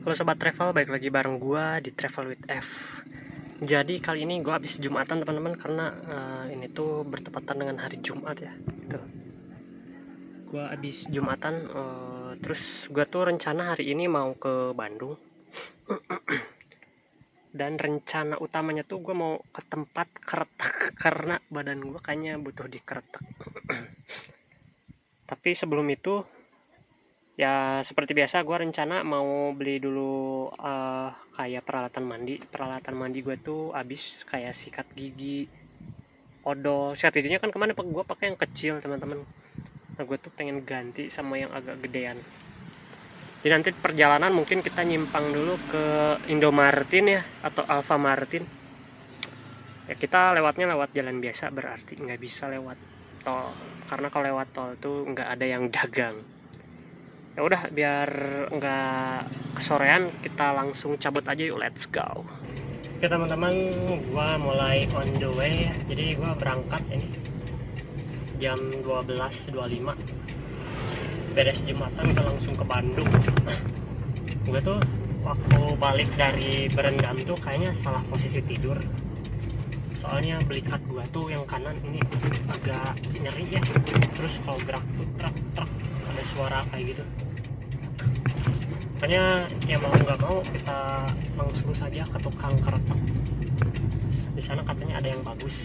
Halo sobat travel, balik lagi bareng gua di Travel with F. Jadi kali ini gua habis Jumatan teman-teman, karena ini tuh bertepatan dengan hari Jumat ya. Tuh. Gua habis Jumatan, terus gua tuh rencana hari ini mau ke Bandung. Dan rencana utamanya tuh gua mau ke tempat keretak karena badan gua kayaknya butuh dikeretak. Tapi sebelum itu ya seperti biasa gue rencana mau beli dulu kayak peralatan mandi gue tuh habis, kayak sikat gigi, odol. Sikat giginya kan kemana gue pakai yang kecil teman-teman, nah gue tuh pengen ganti sama yang agak gedean. Jadi nanti perjalanan mungkin kita nyimpang dulu ke Indomartin ya, atau Alfamartin ya. Kita lewatnya lewat jalan biasa, berarti nggak bisa lewat tol, karena kalau lewat tol tuh nggak ada yang dagang. Ya udah, biar nggak kesorean kita langsung cabut aja yuk, let's go. Oke teman-teman, gua mulai on the way ya. Jadi gua berangkat ini jam 12.25, beres Jumatan kita langsung ke Bandung. Gue tuh waktu balik dari berendam tuh kayaknya salah posisi tidur, soalnya belikat gua tuh yang kanan ini agak nyeri ya. Terus kalau gerak tuh truk ada suara kayak gitu. Makanya ya mau nggak mau kita langsung saja ke tukang keretak. Di sana katanya ada yang bagus.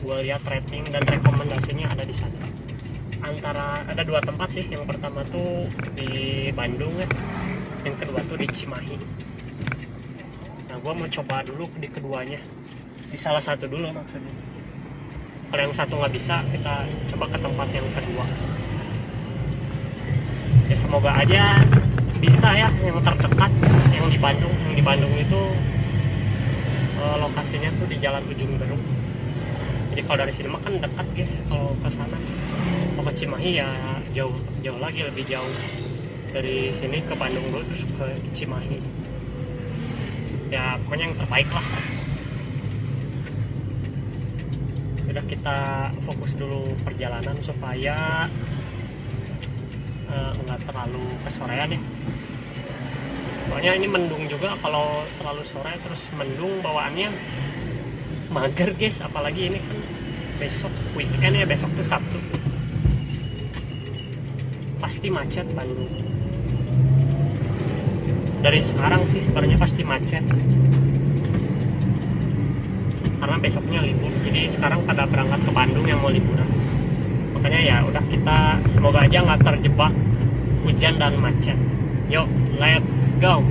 Gue lihat rating dan rekomendasinya ada di sana. Antara ada dua tempat sih. Yang pertama tuh di Bandung ya. Yang kedua tuh di Cimahi. Nah gue mau coba dulu di keduanya. Di salah satu dulu maksudnya. Kalau yang satu nggak bisa, kita coba ke tempat yang kedua. Ya semoga aja bisa ya yang terdekat, yang di Bandung. Yang di Bandung itu lokasinya tuh di Jalan Ujung Berung. Jadi kalau dari sini mah kan dekat guys, kalau ke sana. Kalau ke Cimahi ya jauh lagi, lebih jauh. Dari sini ke Bandung dulu terus ke Cimahi. Ya pokoknya yang terbaik lah. Udah, kita fokus dulu perjalanan supaya nggak terlalu kesorean ya. Soalnya ini mendung juga, kalau terlalu sore terus mendung bawaannya mager guys. Apalagi ini kan besok weekend ya, besok tuh Sabtu, pasti macet Bandung. Dari sekarang sih sebenarnya pasti macet, karena besoknya libur. Jadi sekarang pada berangkat ke Bandung yang mau liburan. Makanya ya udah, kita semoga aja nggak terjebak hujan dan macet. Yuk, let's go.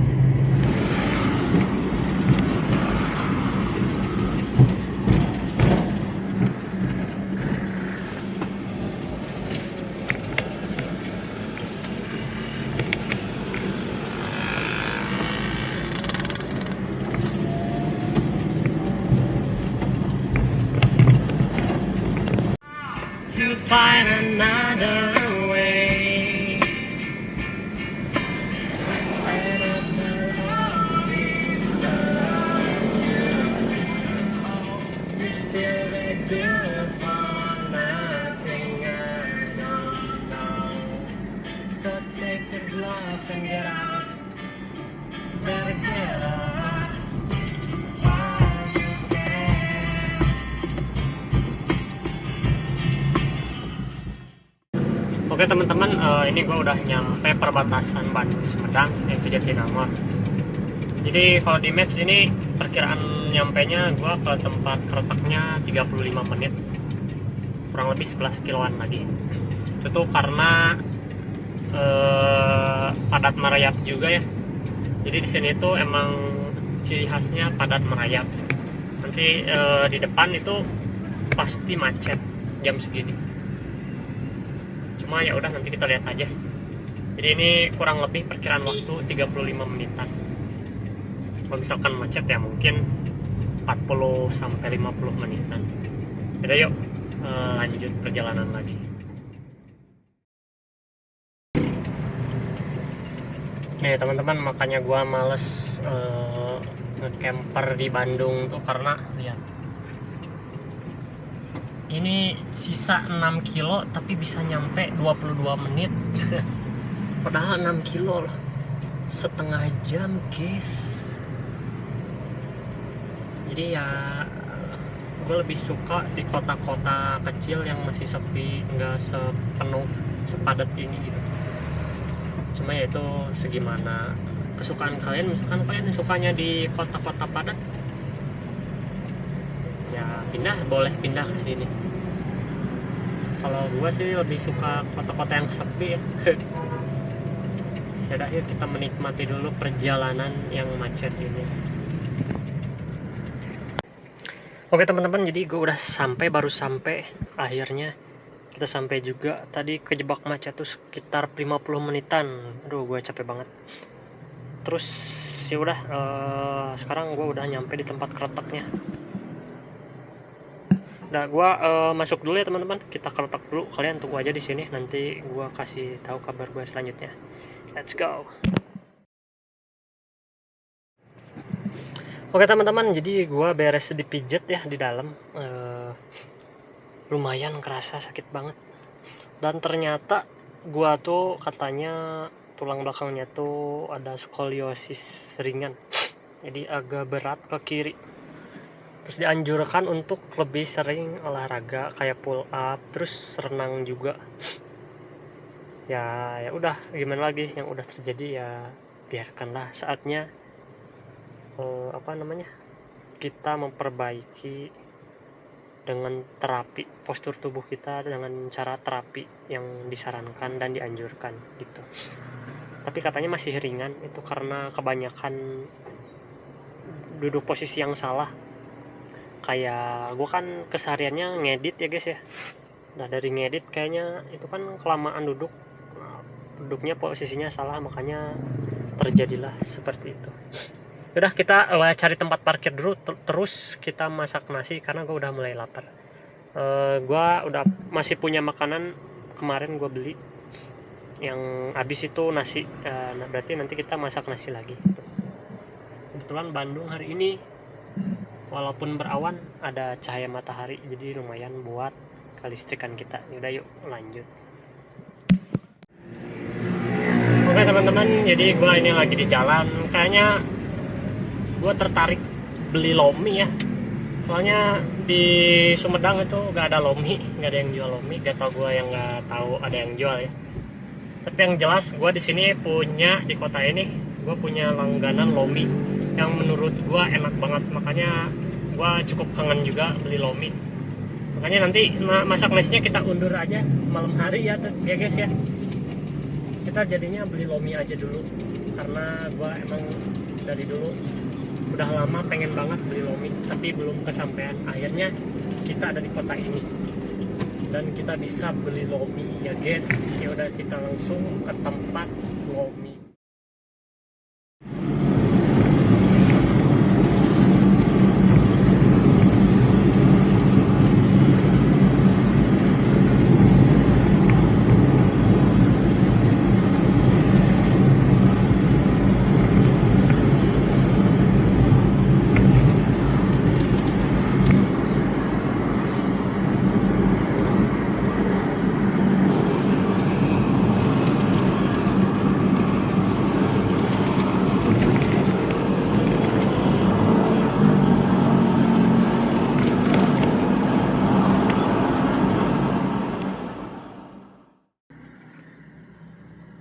To find another way. Still that beautiful, nothing I don't know. So take your glove and get out. Better get out. Find you there. Oke teman-teman, ini gue udah nyampe perbatasan Bandung Sumedang, yaitu Jatinangor. Jadi kalau di Maps ini perkiraan nyampenya gue ke tempat keretaknya 35 menit, kurang lebih 11 kiloan lagi. Itu tuh karena padat merayap juga ya. Jadi di sini tuh emang ciri khasnya padat merayap. Nanti di depan itu pasti macet jam segini. Cuma ya udah, nanti kita lihat aja. Jadi ini kurang lebih perkiraan waktu 35 menitan. Kalau misalkan macet ya mungkin 40 sampai 50 menitan. Jadi yuk lanjut perjalanan lagi. Nih teman-teman, makanya gua males nge-camper di Bandung tuh, karena lihat ini sisa 6 kilo tapi bisa nyampe 22 menit. Padahal 6 kilo loh. setengah jam guys. Jadi ya gue lebih suka di kota-kota kecil yang masih sepi, nggak sepenuh sepadat ini gitu. Cuma ya itu segimana kesukaan kalian. Misalkan kalian sukanya di kota-kota padat, ya boleh pindah ke sini. Kalau gue sih lebih suka kota-kota yang sepi ya. Yaudah, yuk kita menikmati dulu perjalanan yang macet ini. Oke teman-teman, jadi gue udah baru sampai. Akhirnya kita sampai juga. Tadi kejebak macet tuh sekitar 50 menitan. Aduh, gue capek banget. Terus ya udah, sekarang gue udah nyampe di tempat kreteknya. Nah, gue masuk dulu ya teman-teman. Kita kretek dulu. Kalian tunggu aja di sini. Nanti gue kasih tahu kabar gue selanjutnya. Let's go. Oke teman-teman, jadi gue beres dipijet ya di dalam. Lumayan kerasa sakit banget. Dan ternyata gue tuh katanya tulang belakangnya tuh ada skoliosis ringan. Jadi agak berat ke kiri. Terus dianjurkan untuk lebih sering olahraga kayak pull up, terus renang juga. Ya udah, gimana lagi, yang udah terjadi ya biarkanlah. Saatnya kita memperbaiki dengan terapi postur tubuh kita dengan cara terapi yang disarankan dan dianjurkan gitu. Tapi katanya masih ringan itu karena kebanyakan duduk posisi yang salah. Kayak gue kan kesehariannya ngedit ya guys ya. Nah dari ngedit kayaknya itu kan kelamaan duduknya posisinya salah, makanya terjadilah seperti itu. Udah, kita cari tempat parkir dulu, terus kita masak nasi karena gue udah mulai lapar. Gue udah masih punya makanan kemarin gue beli yang habis itu nasi. Nah berarti nanti kita masak nasi lagi. Kebetulan Bandung hari ini walaupun berawan ada cahaya matahari, jadi lumayan buat kelistrikan kita. Yaudah yuk lanjut. Oke teman-teman, jadi gue ini lagi di jalan. Kayaknya gue tertarik beli lomi ya, soalnya di Sumedang itu gak ada lomi, gak ada yang jual lomi. Gak tau gue yang gak tahu ada yang jual ya, tapi yang jelas gue di sini punya, di kota ini gue punya langganan lomi yang menurut gue enak banget. Makanya gue cukup kangen juga beli lomi. Makanya nanti masak nasinya kita undur aja malam hari ya guys ya. Kita jadinya beli lomi aja dulu, karena gue emang dari dulu udah lama pengen banget beli lomi tapi belum kesampaian. Akhirnya kita ada di kota ini dan kita bisa beli lomi ya guys. Ya udah, kita langsung ke tempat lomi.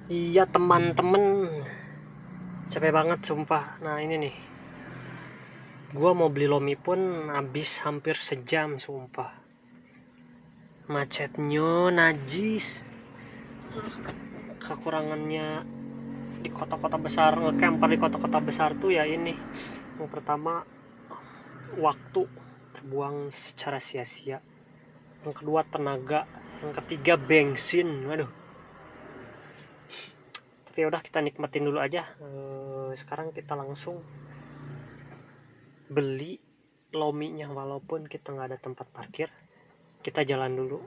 Iya teman-teman, capek banget sumpah. Nah ini nih, gua mau beli lomi pun habis hampir sejam sumpah. Macetnya najis. Kekurangannya di kota-kota besar, ngecamper di kota-kota besar tuh ya ini. Yang pertama, waktu terbuang secara sia-sia. Yang kedua, tenaga. Yang ketiga, bensin. Waduh. Tapi udah, kita nikmatin dulu aja. Sekarang kita langsung beli lominya, walaupun kita nggak ada tempat parkir. Kita jalan dulu,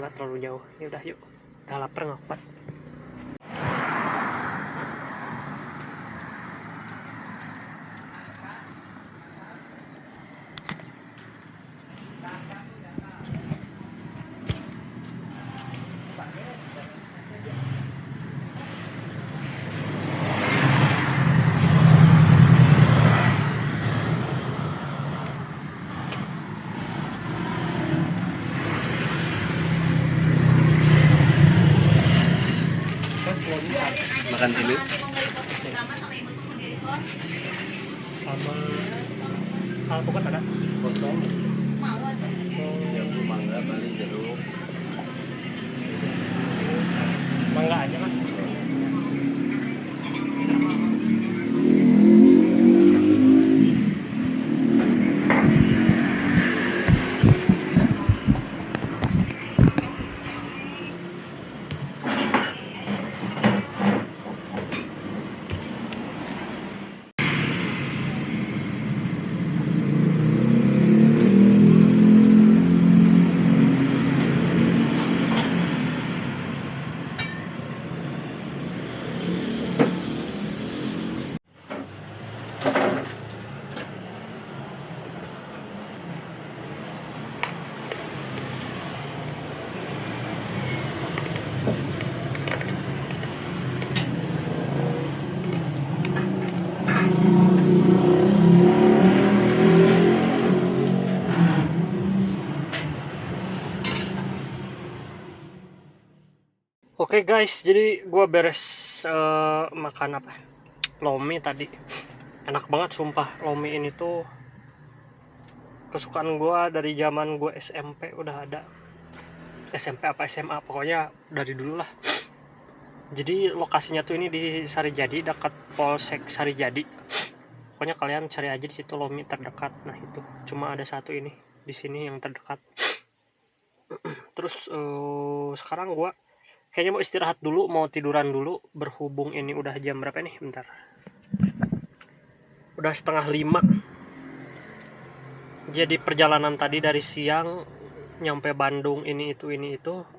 nggak terlalu jauh. Ya udah yuk, udah lapar nggak kuat. dulu. Sama alpukat ada Kosong. oh, Jambu mangga paling jeruk. mangga aja mas. Oke guys, jadi gua beres makan apa? Lomi tadi. Enak banget sumpah. Lomi ini tuh kesukaan gua dari zaman gua SMP udah ada. SMP apa SMA pokoknya dari dulu lah. Jadi lokasinya tuh ini di Sarijadi, dekat Polsek Sarijadi. Pokoknya kalian cari aja di situ Lomi terdekat. Nah, itu cuma ada satu ini di sini yang terdekat. Terus sekarang gua kayaknya mau istirahat dulu, mau tiduran dulu. Berhubung ini udah jam berapa nih? Bentar. Udah 4:30. Jadi perjalanan tadi dari siang nyampe Bandung ini itu.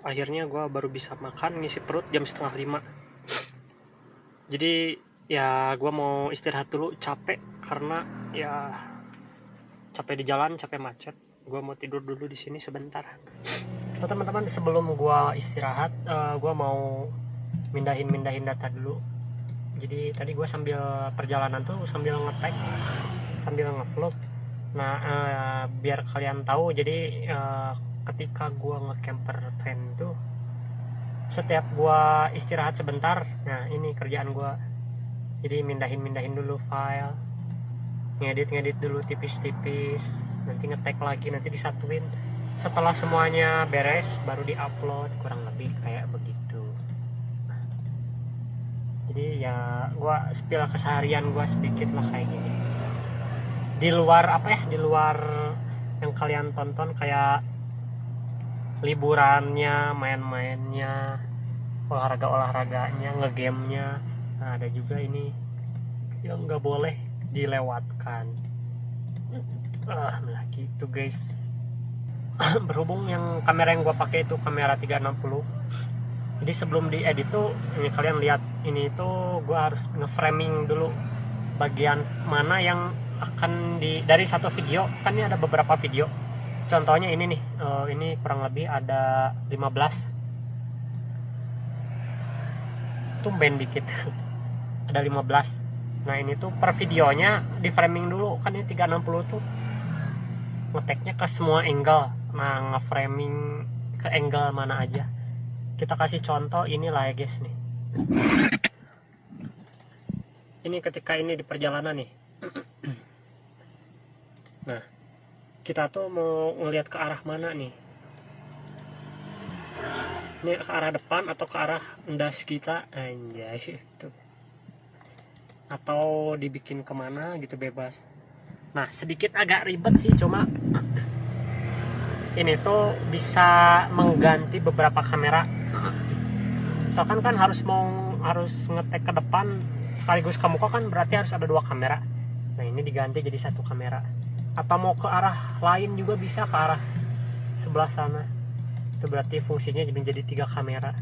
Akhirnya gue baru bisa makan, ngisi perut jam 4:30. Jadi ya gue mau istirahat dulu, capek. Karena ya capek di jalan, capek macet. Gue mau tidur dulu di sini sebentar. Oh, teman-teman, sebelum gua istirahat, gua mau mindahin data dulu. Jadi tadi gua sambil perjalanan tuh sambil ngetek, sambil ngevlog. Nah, biar kalian tahu, jadi ketika gua ngecamper van tuh, setiap gua istirahat sebentar, nah ini kerjaan gua. Jadi mindahin dulu file, ngedit dulu tipis-tipis, nanti ngetek lagi, nanti disatuin. Setelah semuanya beres baru diupload, kurang lebih kayak begitu. Jadi ya gua spill keseharian gua sedikit lah kayak gini. Di luar apa ya, di luar yang kalian tonton kayak liburannya, main-mainnya, olahraganya, ngegamenya. Nah, ada juga ini yang nggak boleh dilewatkan. Nah gitu guys. Berhubung yang kamera yang gua pakai itu kamera 360, jadi sebelum diedit tuh ini kalian lihat, ini tuh gua harus ngeframing dulu bagian mana yang akan dari satu video. Kan ini ada beberapa video, contohnya ini nih, ini kurang lebih ada 15, tumben dikit. Ada 15. Nah ini tuh per videonya di framing dulu, kan ini 360 tuh ngeteknya ke semua angle. Nah, ngeframing ke angle mana aja. Kita kasih contoh inilah ya guys nih. Ini ketika ini di perjalanan nih. Nah, kita tuh mau ngelihat ke arah mana nih. Ini ke arah depan atau ke arah endas kita, anjay itu. Atau dibikin kemana gitu, bebas. Nah, sedikit agak ribet sih, cuma ini tuh bisa mengganti beberapa kamera. Misalkan kan harus ngetek ke depan sekaligus ke muka, kan berarti harus ada 2 kamera. Nah, ini diganti jadi 1 kamera. Atau mau ke arah lain juga bisa, ke arah sebelah sana. Itu berarti fungsinya menjadi 3 kamera.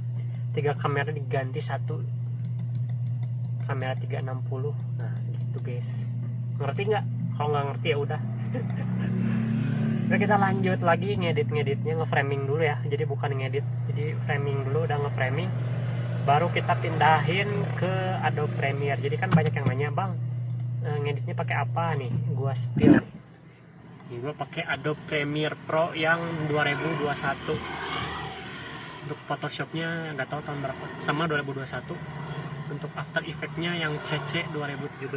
3 kamera diganti 1 kamera 360. Nah, gitu guys. Ngerti nggak? Kalau nggak ngerti ya udah. Nah, kita lanjut lagi ngeditnya, ngeframing dulu ya. Jadi bukan ngedit, jadi framing dulu. Udah ngeframing, baru kita pindahin ke Adobe Premiere. Jadi kan banyak yang nanya, bang, ngeditnya pakai apa nih? Gua spill. Ini gua pakai Adobe Premiere Pro yang 2021. Untuk Photoshopnya nggak tahu tahun berapa, sama 2021. untuk After Effect-nya yang CC 2017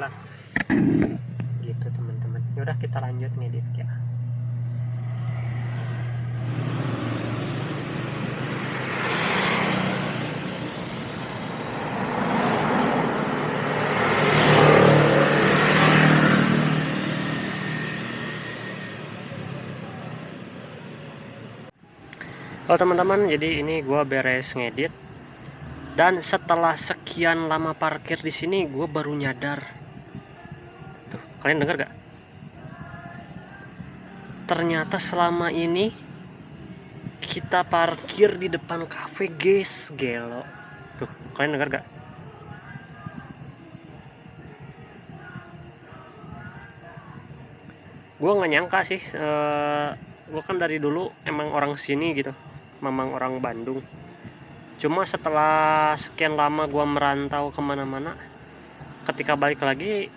gitu teman-teman. Yaudah kita lanjut ngedit ya. Oh teman-teman, jadi ini gua beres ngedit dan setelah sekian lama parkir di sini gue baru nyadar. Tuh, kalian dengar gak? Ternyata selama ini kita parkir di depan cafe guys, gelo. Tuh, kalian dengar gak? Gue nggak nyangka sih, gue kan dari dulu emang orang sini gitu, memang orang Bandung. Cuma setelah sekian lama gue merantau kemana-mana, ketika balik lagi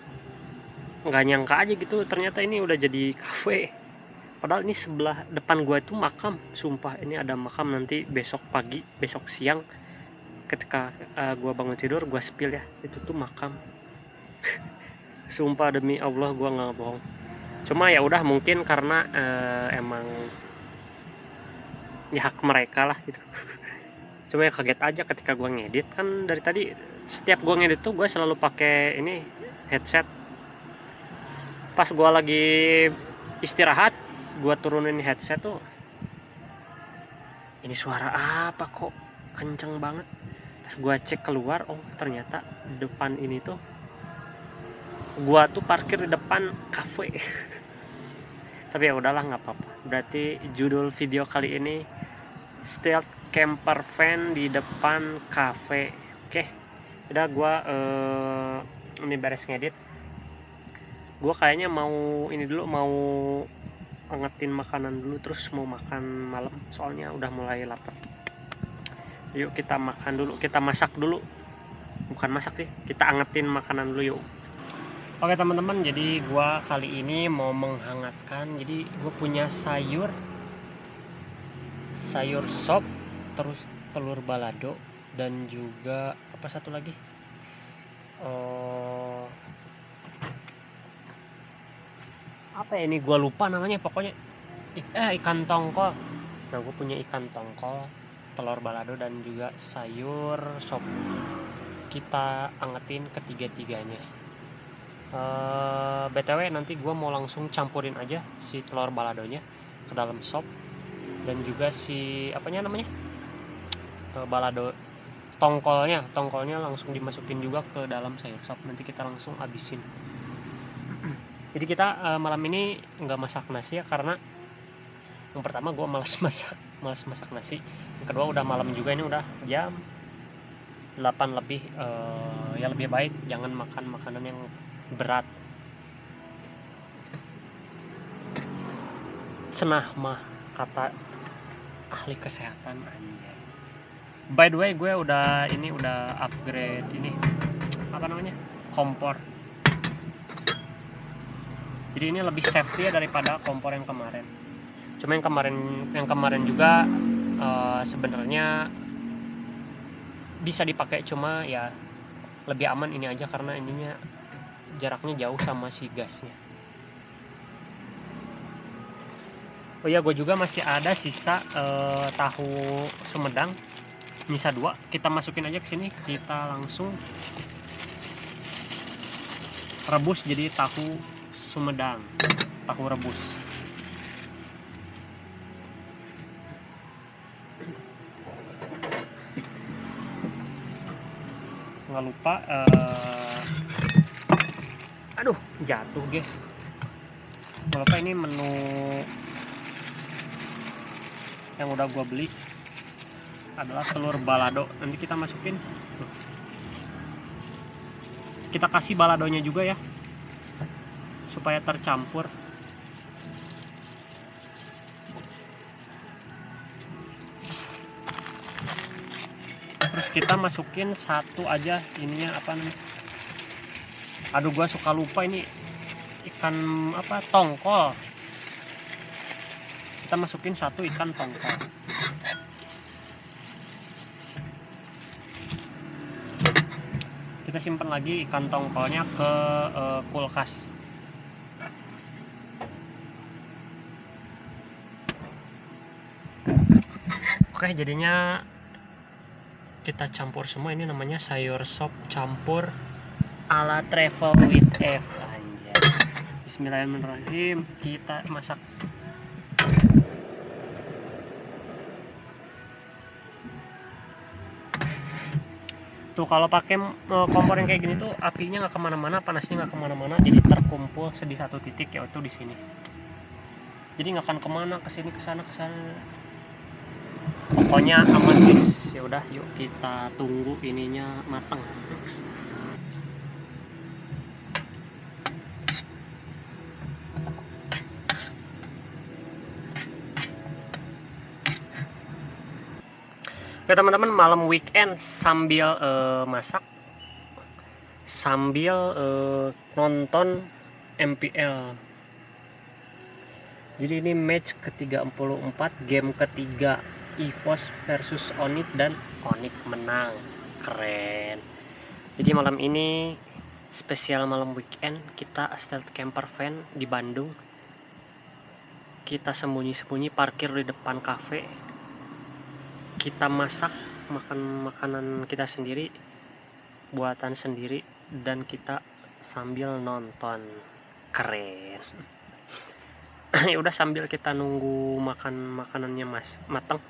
nggak nyangka aja gitu, ternyata ini udah jadi cafe. Padahal ini sebelah depan gue itu makam, sumpah ini ada makam. Nanti besok pagi, besok siang ketika gue bangun tidur gue spill ya, itu tuh makam. Sumpah demi Allah gue nggak bohong. Cuma ya udah, mungkin karena emang ya hak mereka lah gitu. Cuma ya kaget aja ketika gue ngedit, kan dari tadi setiap gue ngedit tuh gue selalu pakai ini headset. Pas gue lagi istirahat, gue turunin headset tuh, ini suara apa kok kenceng banget. Pas gue cek keluar, oh ternyata di depan ini tuh gue tuh parkir di depan cafe. Tapi ya udahlah, nggak apa-apa. Berarti judul video kali ini Stealth Camper Van di depan cafe. Oke, udah gue ini beres ngedit. Gue kayaknya mau ini dulu, mau angetin makanan dulu, terus mau makan malam. Soalnya udah mulai lapar. Yuk kita makan dulu, kita masak dulu. Bukan masak sih, kita angetin makanan dulu yuk. Oke teman-teman, jadi gue kali ini mau menghangatkan. Jadi gue punya sayur sop, terus telur balado, dan juga apa satu lagi, apa ya ini, gue lupa namanya, pokoknya ikan tongkol. Nah gue punya ikan tongkol, telur balado, dan juga sayur sop. Kita angetin ketiga-tiganya. BTW nanti gue mau langsung campurin aja si telur baladonya ke dalam sop, dan juga si apanya namanya, balado tongkolnya langsung dimasukin juga ke dalam sayur sop. Nanti kita langsung habisin. Jadi kita malam ini nggak masak nasi ya, karena yang pertama gue malas masak nasi. Yang kedua udah malam juga, ini udah jam 8 lebih. Ya lebih baik jangan makan makanan yang berat. Cenah mah kata ahli kesehatan anjay. By the way, gue udah upgrade ini apa namanya, kompor. Jadi ini lebih safety ya daripada kompor yang kemarin. Cuma yang kemarin juga sebenarnya bisa dipakai, cuma ya lebih aman ini aja karena ininya jaraknya jauh sama si gasnya. Oh iya, gue juga masih ada sisa tahu Sumedang, nyisa 2. Kita masukin aja ke sini, kita langsung rebus jadi tahu Sumedang, tahu rebus. Nggak lupa aduh jatuh guys, nggak lupa ini menu yang udah gua beli adalah telur balado. Nanti kita masukin, kita kasih baladonya juga ya supaya tercampur. Terus kita masukin satu aja ininya apa nih, aduh gua suka lupa ini ikan apa, tongkol. Kita masukin satu ikan tongkol. kita simpan lagi ikan tongkolnya ke kulkas. Oke, jadinya kita campur semua. Ini namanya sayur sop campur ala travel with F. Anjay. Bismillahirrahmanirrahim, kita masak. Tuh kalau pakai kompor yang kayak gini tuh apinya nggak kemana-mana, panasnya nggak kemana-mana, jadi terkumpul di satu titik, yaitu di sini. Jadi nggak akan kemana, kesini kesana kesana. Pokoknya aman guys. Ya udah, yuk kita tunggu ininya matang. Oke teman-teman, malam weekend sambil masak, sambil nonton MPL. Jadi ini match ke-34, game ketiga EVOS versus Onyx, dan Onyx menang. Keren. Jadi malam ini spesial malam weekend, kita stealth camper van di Bandung. Kita sembunyi-sembunyi parkir di depan cafe. Kita masak makan makanan kita sendiri, buatan sendiri, dan kita sambil nonton. Keren. Ya udah, sambil kita nunggu makanannya matang,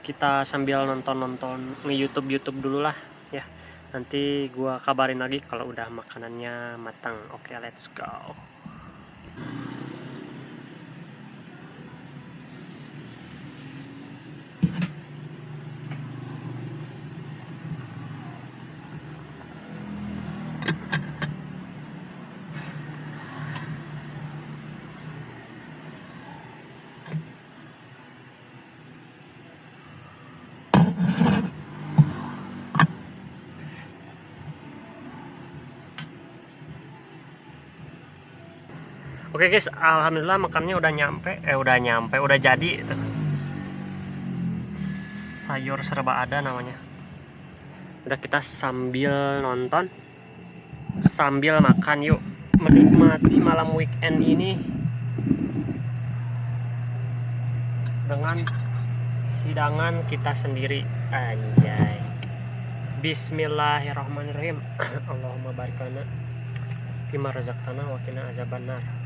kita sambil nonton nge-YouTube dulu lah ya. Nanti gua kabarin lagi kalau udah makanannya matang. Oke, let's go. Oke guys, alhamdulillah makannya udah jadi. Sayur serba ada namanya. Udah, kita sambil nonton, sambil makan, yuk menikmati malam weekend ini dengan hidangan kita sendiri. Anjay. Bismillahirrahmanirrahim. Allahumma barik lana fima razaqtana wa qina azabannar.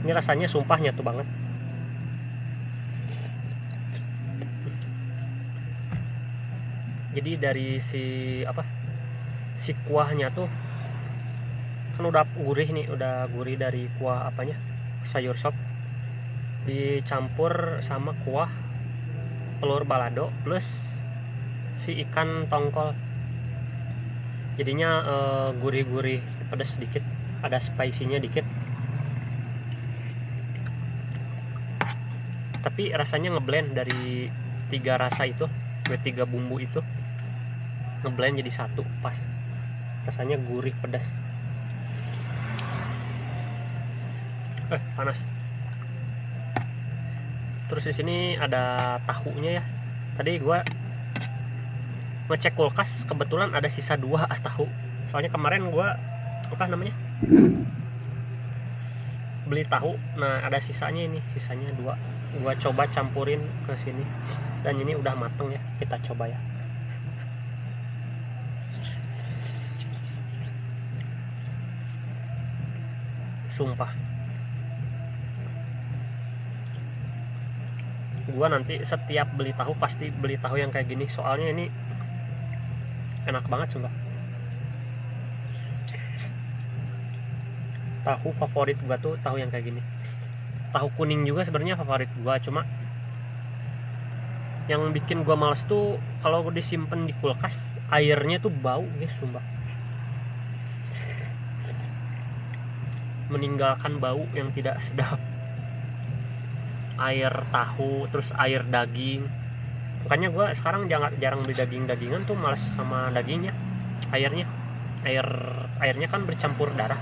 Ini rasanya sumpah nyatu banget. Jadi dari si kuahnya tuh kan udah gurih nih, udah gurih dari kuah sayur sop, dicampur sama kuah telur balado plus si ikan tongkol. Jadinya gurih-gurih, pedas sedikit, ada spicy-nya dikit. Tapi rasanya ngeblend dari tiga rasa itu, tiga bumbu itu ngeblend jadi satu, pas. Rasanya gurih, pedas. Panas. Terus di sini ada tahunya ya. Tadi gua ngecek kulkas, kebetulan ada sisa 2 tahu. Soalnya kemarin gua beli tahu, nah ada sisanya, ini sisanya 2. Gua coba campurin ke sini, dan ini udah mateng ya, kita coba ya. Sumpah, gua nanti setiap beli tahu pasti beli tahu yang kayak gini, soalnya ini enak banget sumpah. Tahu favorit gua tuh tahu yang kayak gini. Tahu kuning juga sebenarnya favorit gua, cuma yang bikin gua males tuh kalau disimpan di kulkas, airnya tuh bau guys, sumpah. Meninggalkan bau yang tidak sedap. Air tahu, terus air daging. Makanya gua sekarang jarang beli dagingan tuh, males sama dagingnya. Airnya kan bercampur darah.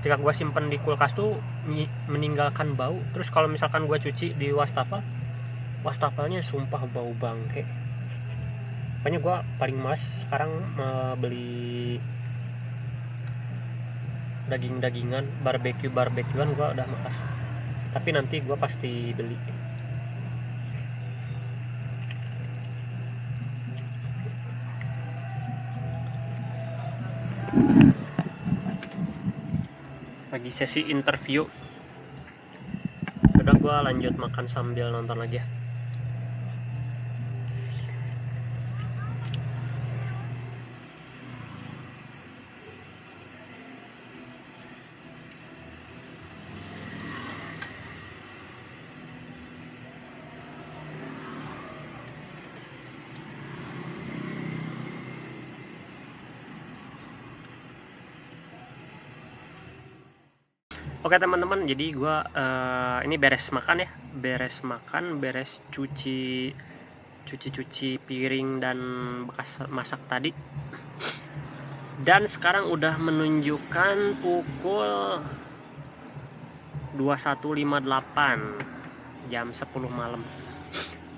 ketika gua simpen di kulkas tuh meninggalkan bau. Terus kalau misalkan gua cuci di wastafelnya sumpah bau bangke. Makanya gua paling males sekarang beli daging-dagingan, barbekyuan gua udah malas. Tapi nanti gua pasti beli. Lagi sesi interview. Udah gua lanjut makan sambil nonton lagi ya. Oke teman-teman, jadi gua ini beres makan ya, beres cuci piring dan bekas masak tadi. Dan sekarang udah menunjukkan pukul 21.58, jam 10 malam.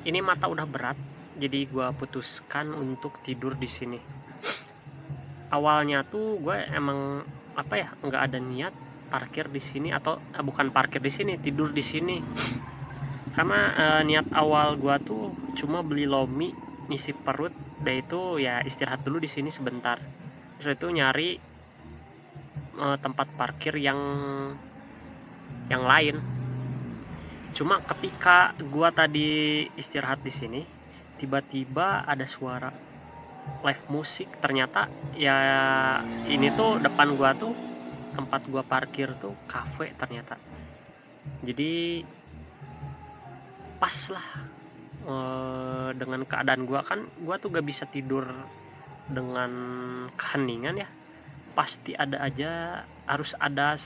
Ini mata udah berat, jadi gua putuskan untuk tidur di sini. Awalnya tuh gue emang nggak ada niat parkir di sini, atau bukan parkir di sini, tidur di sini. Karena niat awal gua tuh cuma beli lomi, ngisi perut, dan itu ya istirahat dulu di sini sebentar. Terus itu nyari tempat parkir yang lain. Cuma ketika gua tadi istirahat di sini, tiba-tiba ada suara live musik. Ternyata ya ini tuh depan gua tuh, tempat gua parkir tuh cafe ternyata. Jadi pas lah dengan keadaan gua tuh gak bisa tidur dengan keheningan ya. Pasti harus ada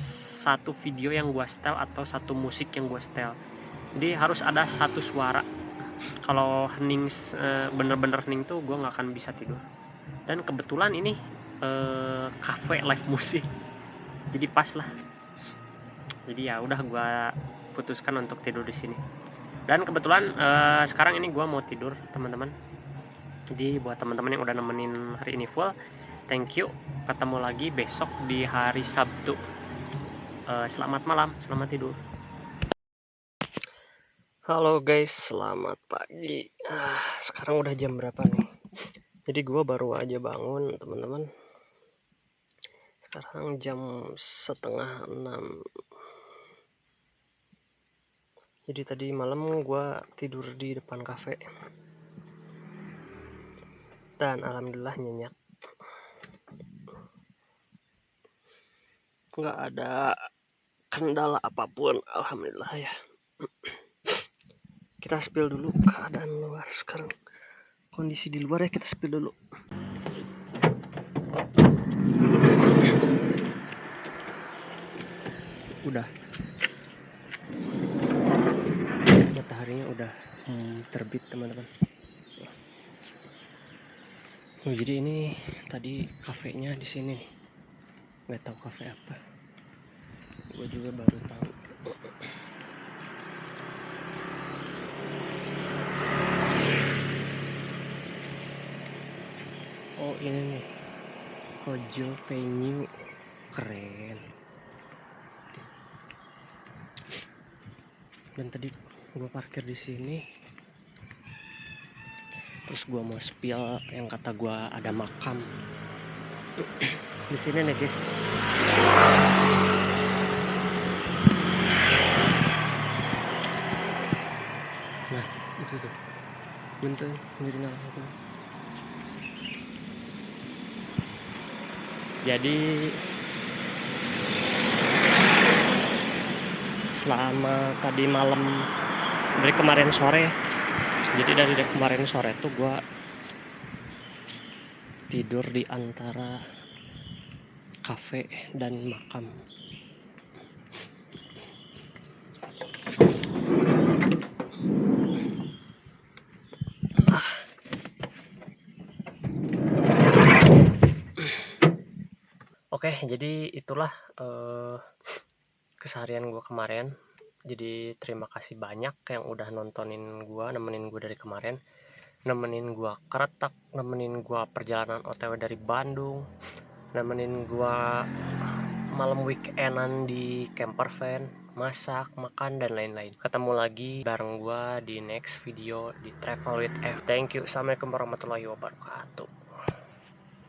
satu video yang gua setel atau satu musik yang gua setel. Jadi harus ada satu suara. Kalau hening bener-bener hening tuh gua nggak akan bisa tidur. Dan kebetulan ini cafe live musik, jadi pas lah. Jadi ya udah gua putuskan untuk tidur di sini. Dan kebetulan sekarang ini gua mau tidur teman-teman. Jadi buat teman-teman yang udah nemenin hari ini full, thank you. Ketemu lagi besok di hari Sabtu. Selamat malam, selamat tidur. Halo guys, selamat pagi. Sekarang udah jam berapa nih? Jadi gua baru aja bangun teman-teman. Sekarang jam 5:30. Jadi tadi malam gua tidur di depan kafe. Dan alhamdulillah nyenyak. Nggak ada kendala apapun, alhamdulillah ya. Kita spill dulu keadaan luar sekarang. Kondisi di luar ya, kita spill dulu. Udah. Mataharinya udah terbit teman-teman. Jadi ini tadi kafenya di sini nih. Nggak tahu kafe apa. Gue juga baru tahu. Oh ini nih, Kojo Venue, keren. Dan tadi gue parkir di sini. Terus gue mau spill yang kata gue ada makam di sini nih guys. Nah itu tuh bentuk jadi nama. Jadi selama tadi malam, dari kemarin sore, jadi dari kemarin sore tuh gue tidur di antara kafe dan makam. Oke, Oke, jadi itulah keseharian gue kemarin. Jadi terima kasih banyak yang udah nontonin gue, nemenin gue dari kemarin, nemenin gue keretak, nemenin gue perjalanan OTW dari Bandung, nemenin gue malam weekendan di camper van, masak, makan, dan lain-lain. Ketemu lagi bareng gue di next video di Travel with F. Thank you. Assalamualaikum warahmatullahi wabarakatuh.